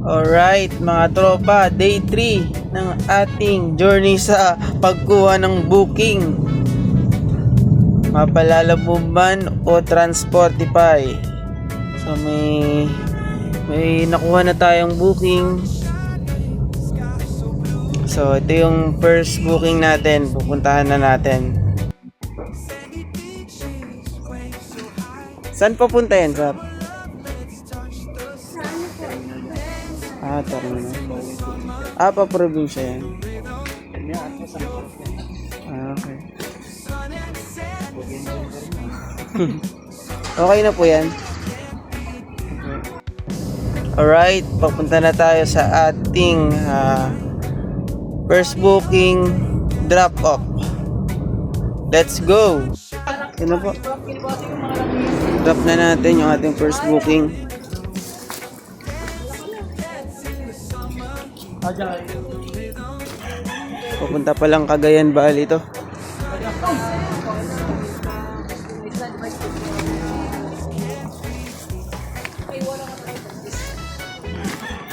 Alright mga tropa, day 3 ng ating journey sa pagkuha ng booking. Mapalalabob man o Transportify. So may nakuha na tayong booking. So ito yung first booking natin, pupuntahan na natin. Saan papunta yan, Sap? Terminal. Pa-probinsya yan. Okay. Okay na po yan. Alright, papunta na tayo sa ating first booking drop-off. Let's go! Ito na po. Drop na natin yung ating first booking. Pupunta pa lang Cagayan Valley to.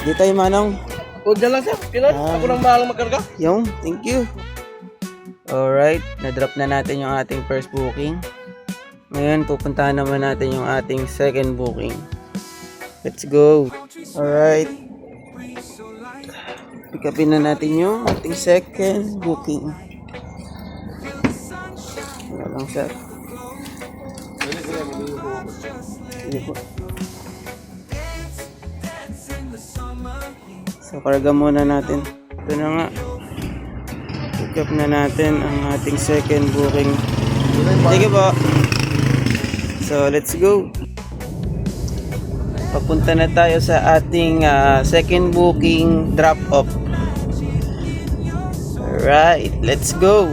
Di tayo manong. O dyan lang sir, Pilar. Ako lang bahalang magkarga. Yung, thank you. Alright, na-drop na natin yung ating first booking. Ngayon, pupuntahan naman natin yung ating second booking. Let's go. Alright. Pick upin na natin yung ating second booking. Wala lang sir. Sige po. So, karga muna natin. Ito na nga. Pick up na natin ang ating second booking. Sige po. So, let's go. Papunta na tayo sa ating second booking drop-off. Alright, let's go.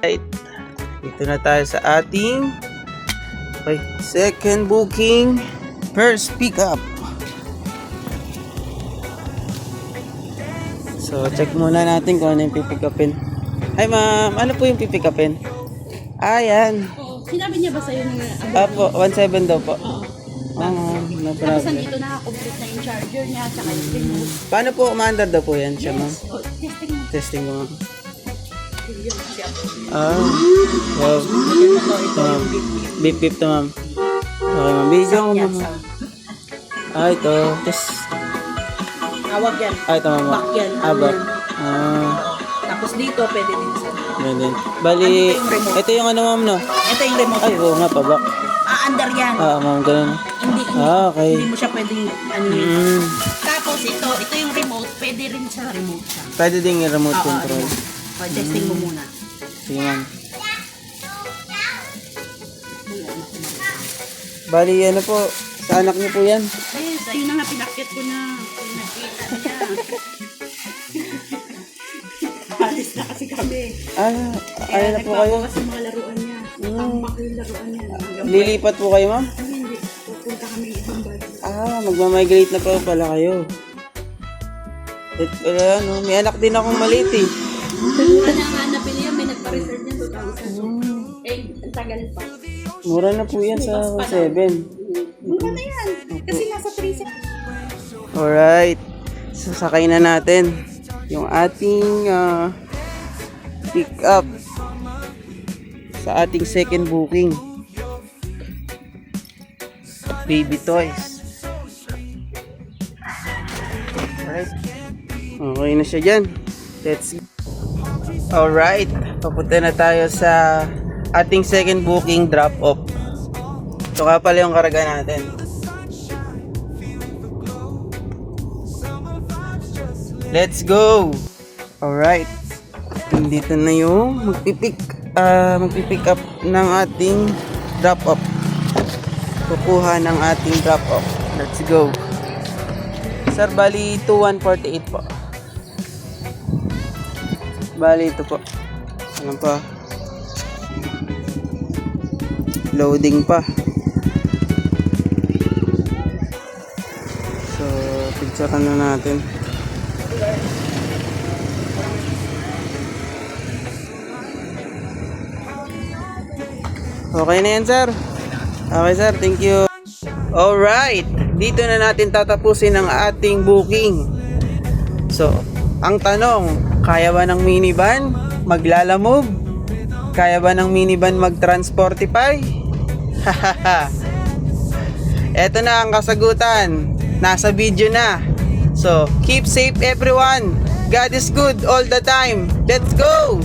Right. Dito na tayo sa ating second booking, first pickup. So check muna natin kung ano yung pipick-upin. Hi ma'am, ano po yung pipick-upin? Yan. Sinabi niya ba sa'yo na Apo, 1.7 daw po. Oo. No Tapos problem. nandito na-complete na yung charger niya at saka yung remote. Paano po umandar daw po yan siya ma'am? Oh, testing mo. Testing ko ma'am. Yun siya. Wow. Beep beep to ma'am. Okay ma'am, video ko ma'am. Ito. Tapos, Tawag yan. ito ma'am. Back yan. Back. Tapos dito, pwede din sa... Ganun. Bali, ito yung ano ma'am no? Ito yung remote. Ay, oo nga, pabak. Under yan. Ma'am, ganun. Hindi, Okay. hindi mo siya pwedeng ano yun. Tapos ito yung remote, pwede rin sa remote siya. Pwede din yung remote control. O, testing mo muna. Sige ma'am. Bali, ano po, sa anak niyo po yan? Yes, ayun na nga, pinakyat ko na. Pinakita niya. Alis na kasi kami. Ano na po kayo? Kasi mga laruan niya. Tampak yung laruan niya. Lilipat po kayo ma'am? Hindi, pupunta kami ibang bahay. Magmamigrate na po pala kayo. May anak din akong maliit eh. Mura na nga nabili yan, may nagpa-reserve niya 2,000. Eh, ang tagal pa. Mura na po yan sa 7. Mura na yan, kasi nasa 3 Alright. Sasakay na natin yung ating pick up sa ating second booking. Baby toys. Alright. Okay na siya dyan. Let's go. Alright. Papunta na tayo sa ating second booking drop-off. Ito nga pala yung karga natin. Let's go! Alright. Dito na yung magpipick up ng ating drop off. Kukuha ng ating drop off. Let's go. Sir, bali 2148 po. Bali ito po. Ano pa? Loading pa. So, picturean na natin. Okay na yan, sir. Okay, sir. Thank you. Alright. Dito na natin tatapusin ang ating booking. So, ang tanong, kaya ba ng minivan maglalamove? Kaya ba ng minivan mag-transportify? Hahaha. Eto na ang kasagutan. Nasa video na. So, keep safe everyone. God is good all the time. Let's go!